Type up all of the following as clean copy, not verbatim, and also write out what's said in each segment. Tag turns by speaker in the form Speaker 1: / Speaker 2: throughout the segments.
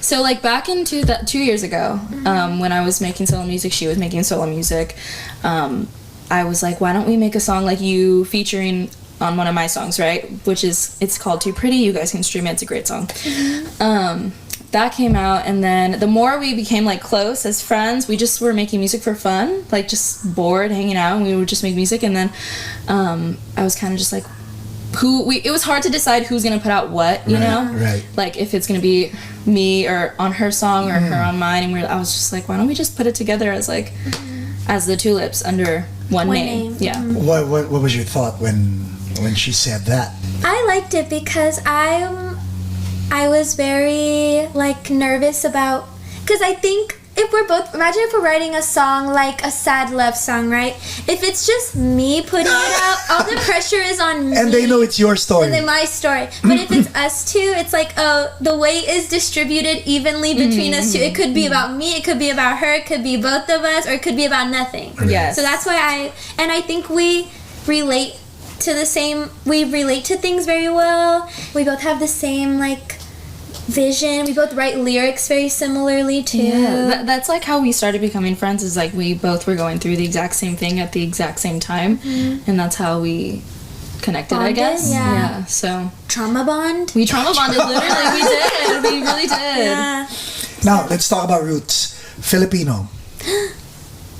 Speaker 1: So like back in 2 years ago, when I was making solo music, she was making solo music. I was like, why don't we make a song like you featuring on one of my songs, right? It's called Too Pretty. You guys can stream it. It's a great song. That came out, and then the more we became like close as friends, we just were making music for fun, like just bored hanging out, and we would just make music. And then I was kind of just like, it was hard to decide who's gonna put out what, you know,
Speaker 2: right.
Speaker 1: like if it's gonna be me or on her song or her on mine. And I was just like, why don't we just put it together as like as the Tulips under one name. Yeah.
Speaker 2: What was your thought when she said that?
Speaker 3: I liked it because I was very like nervous about, because I think imagine if we're writing a song like a sad love song, right? If it's just me putting it out, all the pressure is on me.
Speaker 2: And they know it's your story.
Speaker 3: And then my story. But if it's us two, it's like, oh, the weight is distributed evenly between us two. It could be about me, it could be about her, it could be both of us, or it could be about nothing.
Speaker 1: Yes.
Speaker 3: So that's why I think we relate to things very well. We both have the same like vision. We both write lyrics very similarly too.
Speaker 1: Yeah, that's like how we started becoming friends, is like we both were going through the exact same thing at the exact same time, and that's how we connected. Bonded, I guess. Yeah. So
Speaker 3: trauma bond.
Speaker 1: We trauma bonded. Literally, we did. We really did.
Speaker 3: Yeah.
Speaker 2: Now let's talk about roots. Filipino.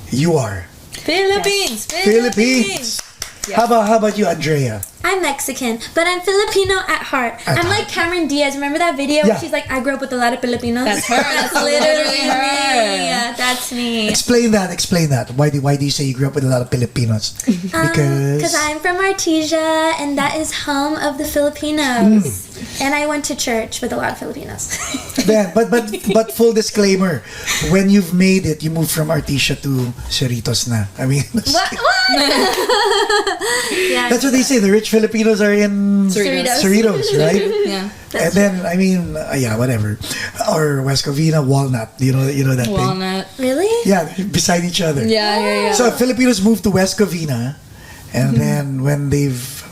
Speaker 2: You are
Speaker 1: Philippines.
Speaker 3: Yes.
Speaker 2: Philippines.
Speaker 1: Yeah.
Speaker 2: How about you, Andrea?
Speaker 3: I'm Mexican, but I'm Filipino at heart. I'm like Cameron Diaz. Remember that video where she's like, I grew up with a lot of Filipinos?
Speaker 1: That's her.
Speaker 3: That's literally
Speaker 1: her.
Speaker 3: me. Yeah, that's me.
Speaker 2: Explain that. Why do you say you grew up with a lot of Filipinos?
Speaker 3: Because I'm from Artesia, and that is home of the Filipinos. And I went to church with a lot of Filipinos.
Speaker 2: Then, but full disclaimer, when you've made it, you moved from Artesia to Cerritos na. I mean,
Speaker 3: What? Yeah,
Speaker 2: that's what they say. The rich Filipinos are in Cerritos, right?
Speaker 1: Yeah.
Speaker 2: And then, I mean, whatever. Or West Covina, Walnut. You know that thing?
Speaker 1: Walnut.
Speaker 3: Really?
Speaker 2: Yeah, beside each other.
Speaker 1: Yeah.
Speaker 2: So Filipinos moved to West Covina, and then when they've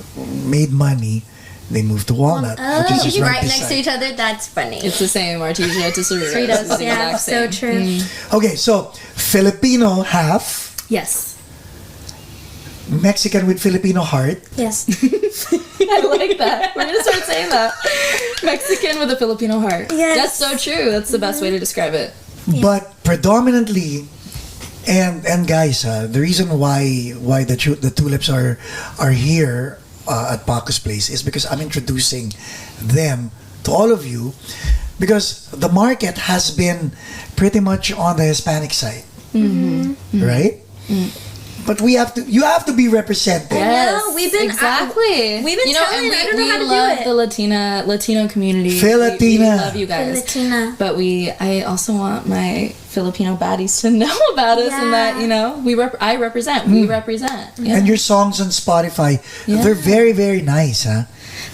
Speaker 2: made money, they moved to Walnut, which is just
Speaker 3: right next
Speaker 2: beside.
Speaker 3: to each other. That's funny.
Speaker 1: It's the same, Artesia to Cerritos.
Speaker 3: Cerritos,
Speaker 1: It's the
Speaker 3: yeah,
Speaker 1: exact
Speaker 3: so
Speaker 1: same.
Speaker 3: true.
Speaker 2: Okay, so Filipino half,
Speaker 1: Yes.
Speaker 2: Mexican with Filipino heart.
Speaker 3: Yes.
Speaker 1: I like that. We're gonna start saying that. Mexican with a Filipino heart.
Speaker 3: Yes.
Speaker 1: That's so true. That's the best way to describe it.
Speaker 2: But predominantly, and guys, the reason why the Tulips are here at Paco's place is because I'm introducing them to all of you, because the market has been pretty much on the Hispanic side, right? But you have to be represented.
Speaker 1: Yes,
Speaker 3: we've been
Speaker 1: exactly.
Speaker 3: we've been telling.
Speaker 1: And
Speaker 3: I don't know how to
Speaker 1: love
Speaker 3: do it.
Speaker 1: the Latino community.
Speaker 2: Filatina.
Speaker 1: We love you guys.
Speaker 3: Filatina.
Speaker 1: But I also want my Filipino baddies to know about us, and that I represent. We represent. Yeah.
Speaker 2: And your songs on Spotify,
Speaker 1: Yeah.
Speaker 2: they're very, very nice, huh?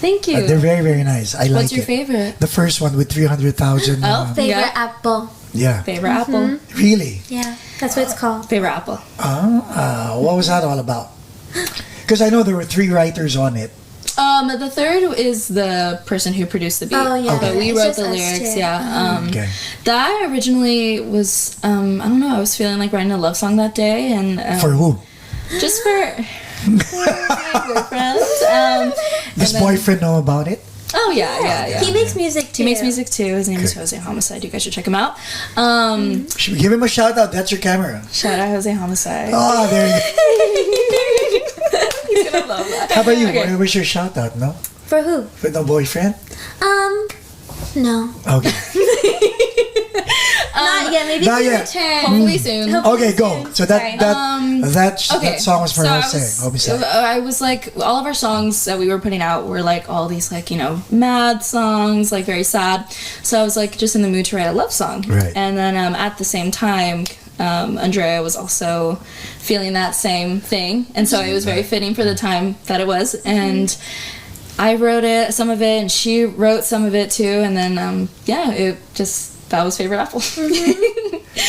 Speaker 1: Thank you.
Speaker 2: They're very, very nice. I like it.
Speaker 1: What's your favorite?
Speaker 2: The first one with 300,000.
Speaker 3: Favorite
Speaker 1: Yeah.
Speaker 3: apple.
Speaker 2: Yeah.
Speaker 1: Favorite apple.
Speaker 2: Really?
Speaker 3: Yeah, that's what it's called.
Speaker 1: Favorite apple.
Speaker 2: What was that all about? Because I know there were 3 writers on it.
Speaker 1: The third is the person who produced the beat.
Speaker 3: Oh, yeah.
Speaker 1: But we
Speaker 3: It's
Speaker 1: wrote
Speaker 3: just
Speaker 1: the
Speaker 3: us
Speaker 1: lyrics.
Speaker 3: two.
Speaker 1: Yeah.
Speaker 2: Okay.
Speaker 1: That originally was I don't know. I was feeling like writing a love song that day, and
Speaker 2: For who?
Speaker 1: just for my boyfriend.
Speaker 2: Does boyfriend know about it?
Speaker 1: Oh yeah.
Speaker 3: He makes music too.
Speaker 1: He makes music too. His name is Jose Homicide. You guys should check him out.
Speaker 2: Should we give him a shout out? That's your camera.
Speaker 1: Shout out Jose Homicide.
Speaker 2: Oh, there you go.
Speaker 1: He's gonna love that.
Speaker 2: How about you?
Speaker 1: Okay.
Speaker 2: Where's your shout out, no?
Speaker 3: For who?
Speaker 2: For the boyfriend?
Speaker 3: No.
Speaker 2: Okay.
Speaker 3: Not yet. Maybe
Speaker 2: Not
Speaker 3: in
Speaker 2: yet.
Speaker 3: return.
Speaker 1: Hopefully soon.
Speaker 2: Okay, go. So that song was for
Speaker 1: so
Speaker 2: Homicide.
Speaker 1: I was like, all of our songs that we were putting out were like all these like, mad songs, like very sad. So I was like just in the mood to write a love song.
Speaker 2: Right.
Speaker 1: And then at the same time, Andrea was also feeling that same thing. And so it was very fitting for the time that it was. And I wrote some of it, and she wrote some of it too. And then, that was Favorite Apple.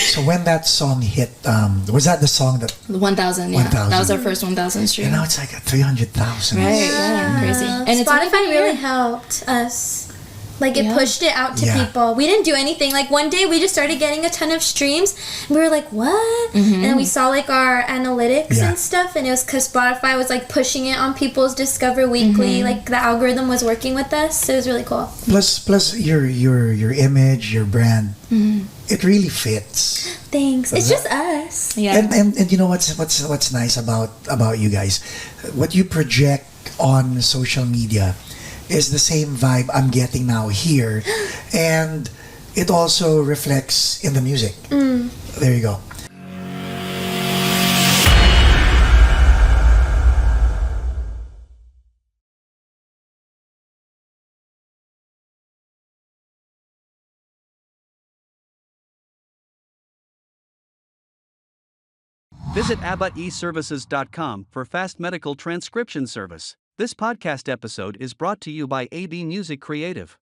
Speaker 2: So when that song hit, was that the song that?
Speaker 1: 1,000, yeah.
Speaker 2: 1,000.
Speaker 1: That was our first 1,000 stream.
Speaker 2: And now it's like 300,000.
Speaker 1: Right, yeah, crazy. And it's only
Speaker 3: Spotify
Speaker 1: been a
Speaker 3: really
Speaker 1: year.
Speaker 3: helped us. Like it
Speaker 1: Yeah.
Speaker 3: pushed it out to
Speaker 2: Yeah.
Speaker 3: people. We didn't do anything. Like one day we just started getting a ton of streams. And we were like, what? And then we saw like our analytics
Speaker 2: Yeah.
Speaker 3: and stuff. And it was because Spotify was like pushing it on people's Discover Weekly. Like the algorithm was working with us. So it was really cool.
Speaker 2: Plus your image, your brand, it really fits.
Speaker 3: Thanks. It's just us.
Speaker 1: Yeah.
Speaker 2: And you know what's nice about you guys, what you project on social media is the same vibe I'm getting now here, and it also reflects in the music. There you go.
Speaker 4: Visit abbaeservices.com for fast medical transcription service. This podcast episode is brought to you by AB Music Creative.